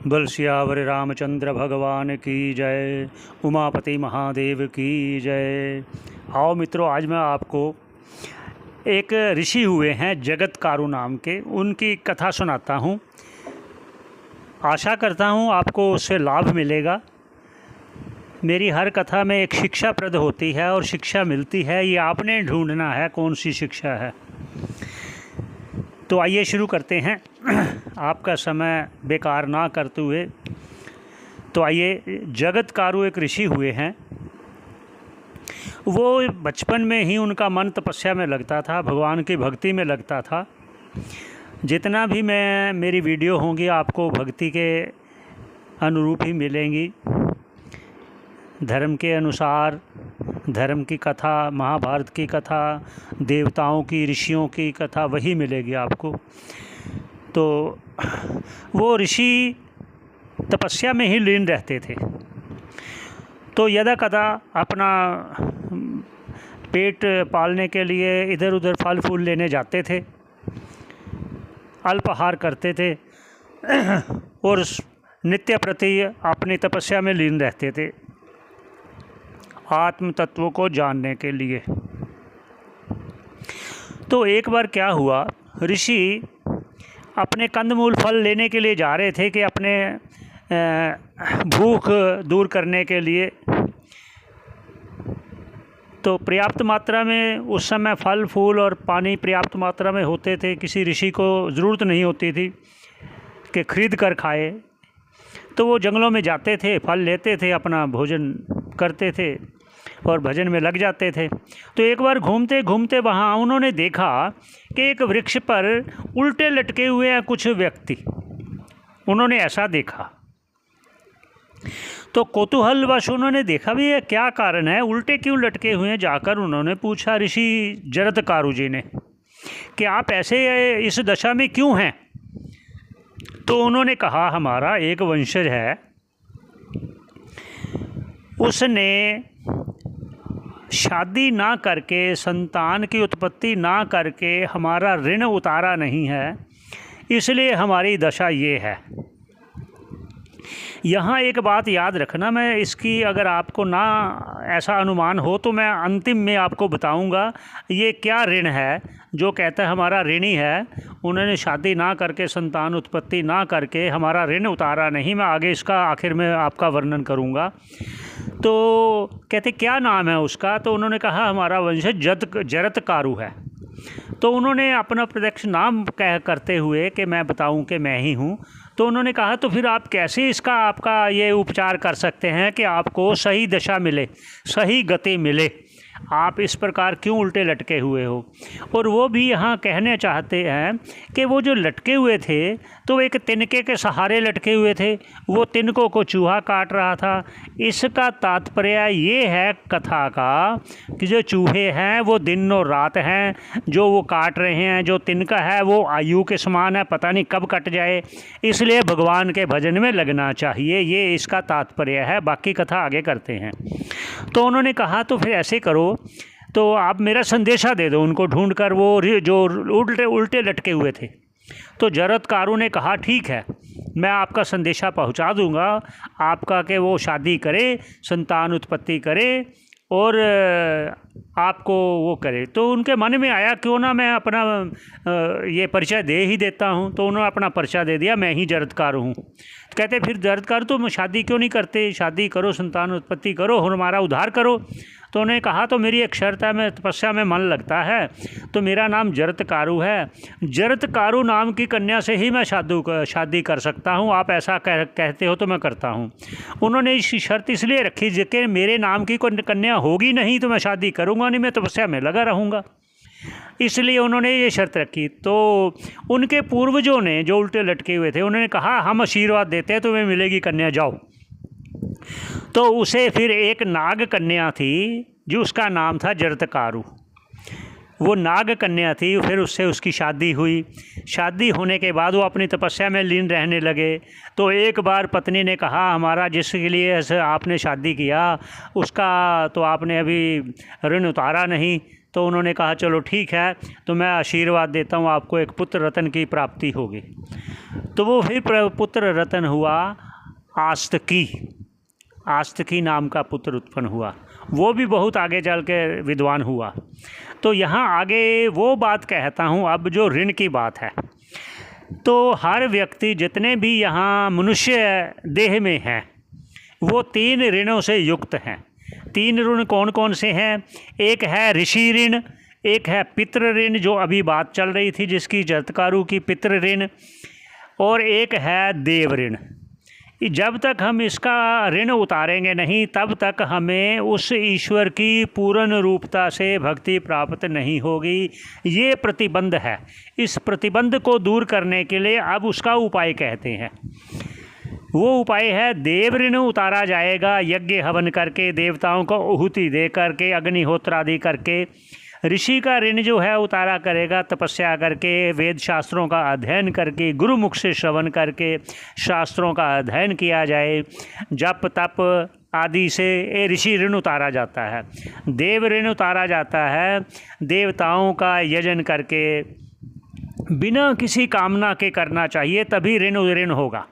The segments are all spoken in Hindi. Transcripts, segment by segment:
बल सियावर रामचंद्र भगवान की जय, उमापति महादेव की जय। आओ मित्रों, आज मैं आपको एक ऋषि हुए हैं जगतकारु नाम के, उनकी कथा सुनाता हूँ। आशा करता हूँ आपको उससे लाभ मिलेगा। मेरी हर कथा में एक शिक्षाप्रद होती है और शिक्षा मिलती है, ये आपने ढूंढना है कौन सी शिक्षा है। तो आइए शुरू करते हैं, आपका समय बेकार ना करते हुए। तो आइए, जगतकारु एक ऋषि हुए हैं। वो बचपन में ही उनका मन तपस्या में लगता था, भगवान की भक्ति में लगता था। जितना भी मेरी वीडियो होंगी आपको भक्ति के अनुरूप ही मिलेंगी। धर्म के अनुसार धर्म की कथा, महाभारत की कथा, देवताओं की, ऋषियों की कथा वही मिलेगी आपको। तो वो ऋषि तपस्या में ही लीन रहते थे। तो यदा कदा अपना पेट पालने के लिए इधर उधर फल फूल लेने जाते थे, अल्पाहार करते थे और नित्य प्रति अपनी तपस्या में लीन रहते थे, आत्म तत्व को जानने के लिए। तो एक बार क्या हुआ, ऋषि अपने कंदमूल फल लेने के लिए जा रहे थे कि अपने भूख दूर करने के लिए। तो पर्याप्त मात्रा में उस समय फल फूल और पानी पर्याप्त मात्रा में होते थे, किसी ऋषि को ज़रूरत नहीं होती थी कि खरीद कर खाए। तो वो जंगलों में जाते थे, फल लेते थे, अपना भोजन करते थे और भजन में लग जाते थे। तो एक बार घूमते घूमते वहाँ उन्होंने देखा कि एक वृक्ष पर उल्टे लटके हुए हैं कुछ व्यक्ति। उन्होंने ऐसा देखा तो कौतूहलवश उन्होंने देखा भी, ये क्या कारण है, उल्टे क्यों लटके हुए हैं। जाकर उन्होंने पूछा ऋषि जरतकारु जी ने कि आप ऐसे इस दशा में क्यों हैं। तो उन्होंने कहा, हमारा एक वंशज है, उसने शादी ना करके, संतान की उत्पत्ति ना करके हमारा ऋण उतारा नहीं है, इसलिए हमारी दशा ये है। यहाँ एक बात याद रखना, मैं इसकी अगर आपको ना ऐसा अनुमान हो तो मैं अंतिम में आपको बताऊंगा ये क्या ऋण है। जो कहता है हमारा ऋणी है, उन्होंने शादी ना करके, संतान उत्पत्ति ना करके हमारा ऋण उतारा नहीं, मैं आगे इसका आखिर में आपका वर्णन करूंगा। तो कहते क्या नाम है उसका। तो उन्होंने कहा हमारा वंशज जरतकारु है। तो उन्होंने अपना प्रत्यक्ष नाम कह करते हुए कि मैं बताऊं कि मैं ही हूं। तो उन्होंने कहा तो फिर आप कैसे इसका आपका ये उपचार कर सकते हैं कि आपको सही दशा मिले, सही गति मिले, आप इस प्रकार क्यों उल्टे लटके हुए हो। और वो भी यहाँ कहने चाहते हैं कि वो जो लटके हुए थे तो एक तिनके के सहारे लटके हुए थे, वो तिनकों को चूहा काट रहा था। इसका तात्पर्य ये है कथा का कि जो चूहे हैं वो दिन और रात हैं, जो वो काट रहे हैं, जो तिनका है वो आयु के समान है, पता नहीं कब कट जाए, इसलिए भगवान के भजन में लगना चाहिए, ये इसका तात्पर्य है। बाकी कथा आगे करते हैं। तो उन्होंने कहा तो फिर ऐसे करो, तो आप मेरा संदेशा दे दो उनको ढूंढ कर, वो जो उल्टे लटके हुए थे। तो जरतकारु ने कहा ठीक है, मैं आपका संदेशा पहुंचा दूंगा, आपका कि वो शादी करे, संतान उत्पत्ति करे और आपको वो करे। तो उनके मन में आया क्यों ना मैं अपना ये परिचय दे ही देता हूँ। तो उन्होंने अपना परिचय दे दिया, मैं ही जरतकारु हूँ। तो कहते फिर जरतकारु तुम शादी क्यों नहीं करते, शादी करो, संतान उत्पत्ति करो और हमारा उद्धार करो। तो उन्होंने कहा तो मेरी एक शर्त है, मैं तपस्या में मन लगता है, तो मेरा नाम जरतकारु है, जरतकारु नाम की कन्या से ही मैं शादी कर सकता हूँ, आप ऐसा कहते हो तो मैं करता हूँ। उन्होंने इस शर्त इसलिए रखी कि मेरे नाम की कोई कन्या होगी नहीं तो मैं शादी करूँगा नहीं, मैं तपस्या में लगा रहूँगा, इसलिए उन्होंने ये शर्त रखी। तो उनके पूर्वजों ने जो उल्टे लटके हुए थे उन्होंने कहा हम आशीर्वाद देते हैं, तुम्हें मिलेगी कन्या, जाओ। तो उसे फिर एक नाग कन्या थी जो उसका नाम था जरतकारु, वो नाग कन्या थी। फिर उससे उसकी शादी हुई। शादी होने के बाद वो अपनी तपस्या में लीन रहने लगे। तो एक बार पत्नी ने कहा हमारा जिसके लिए आपने शादी किया उसका तो आपने अभी ऋण उतारा नहीं, तो उन्होंने कहा चलो ठीक है, तो मैं आशीर्वाद देता हूँ आपको, एक पुत्र रत्न की प्राप्ति होगी। तो वो फिर पुत्र रत्न हुआ आस्तिकी। आस्तिकी नाम का पुत्र उत्पन्न हुआ, वो भी बहुत आगे चल के विद्वान हुआ। तो यहाँ आगे वो बात कहता हूँ अब जो ऋण की बात है। तो हर व्यक्ति जितने भी यहाँ मनुष्य देह में हैं वो 3 ऋणों से युक्त हैं। 3 ऋण कौन कौन से हैं? एक है ऋषि ऋण, एक है पितृ ऋण जो अभी बात चल रही थी जिसकी जरत्कारु की पितृ ऋण, और एक है देव ऋण। जब तक हम इसका ऋण उतारेंगे नहीं तब तक हमें उस ईश्वर की पूर्ण रूपता से भक्ति प्राप्त नहीं होगी। ये प्रतिबंध है। इस प्रतिबंध को दूर करने के लिए अब उसका उपाय कहते हैं। वो उपाय है देव ऋण उतारा जाएगा यज्ञ हवन करके, देवताओं को आहुति दे करके, अग्निहोत्र आदि करके। ऋषि का ऋण जो है उतारा करेगा तपस्या करके, वेद शास्त्रों का अध्ययन करके, गुरुमुख से श्रवण करके शास्त्रों का अध्ययन किया जाए, जप तप आदि से ये ऋषि ऋण उतारा जाता है। देव ऋण उतारा जाता है देवताओं का यजन करके, बिना किसी कामना के करना चाहिए, तभी ऋण होगा।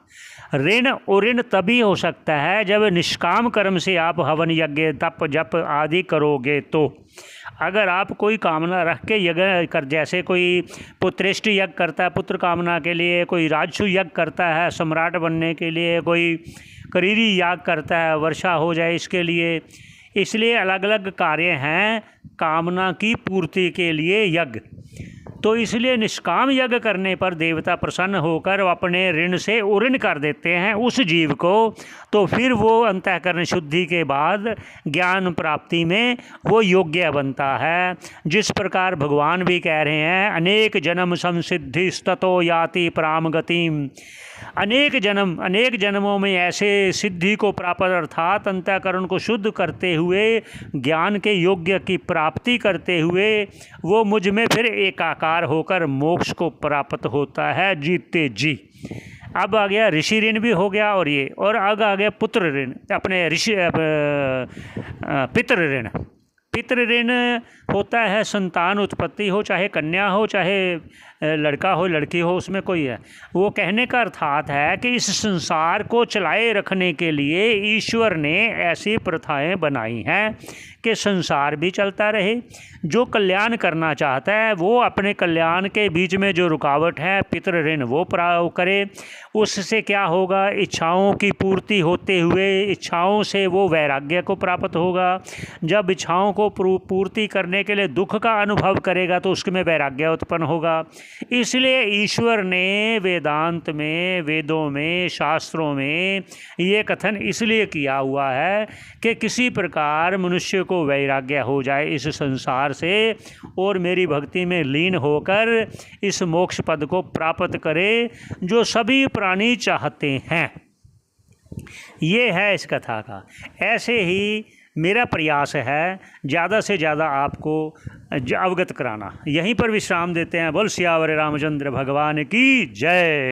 ऋण तभी हो सकता है जब निष्काम कर्म से आप हवन यज्ञ तप जप आदि करोगे। तो अगर आप कोई कामना रख के यज्ञ कर, जैसे कोई पुत्रेष्ट यज्ञ करता है पुत्र कामना के लिए, कोई राजसु यज्ञ करता है सम्राट बनने के लिए, कोई करीरी याग करता है वर्षा हो जाए इसके लिए, इसलिए अलग अलग कार्य हैं कामना की पूर्ति के लिए यज्ञ। तो इसलिए निष्काम यज्ञ करने पर देवता प्रसन्न होकर अपने ऋण से उऋण कर देते हैं उस जीव को। तो फिर वो अंतःकरण शुद्धि के बाद ज्ञान प्राप्ति में वो योग्य बनता है। जिस प्रकार भगवान भी कह रहे हैं अनेक जन्म संसिद्धि स्ततो याति पराम गतिम। अनेक जन्मों में ऐसे सिद्धि को प्राप्त अर्थात अंतःकरण को शुद्ध करते हुए ज्ञान के योग्य की प्राप्ति करते हुए वो मुझ में फिर एकाकार होकर मोक्ष को प्राप्त होता है जीते जी। अब आ गया ऋषि ऋण भी हो गया, और आगे आ गया पुत्र ऋण, अपने पितृ ऋण। पितृ ऋण होता है संतान उत्पत्ति हो, चाहे कन्या हो चाहे लड़का हो लड़की हो, उसमें कोई है। वो कहने का अर्थात है कि इस संसार को चलाए रखने के लिए ईश्वर ने ऐसी प्रथाएं बनाई हैं कि संसार भी चलता रहे। जो कल्याण करना चाहता है वो अपने कल्याण के बीच में जो रुकावट है पितृ ऋण वो करे। उससे क्या होगा? इच्छाओं की पूर्ति होते हुए इच्छाओं से वो वैराग्य को प्राप्त होगा। जब इच्छाओं को पूर्ति करने के लिए दुख का अनुभव करेगा तो उसमें वैराग्य उत्पन्न होगा। इसलिए ईश्वर ने वेदांत में, वेदों में, शास्त्रों में ये कथन इसलिए किया हुआ है कि किसी प्रकार मनुष्य को वैराग्य हो जाए इस संसार से और मेरी भक्ति में लीन होकर इस मोक्ष पद को प्राप्त करे जो सभी प्राणी चाहते हैं। ये है इस कथा का। ऐसे ही मेरा प्रयास है ज़्यादा से ज़्यादा आपको अवगत कराना। यहीं पर विश्राम देते हैं। बोल सियावर रामचंद्र भगवान की जय।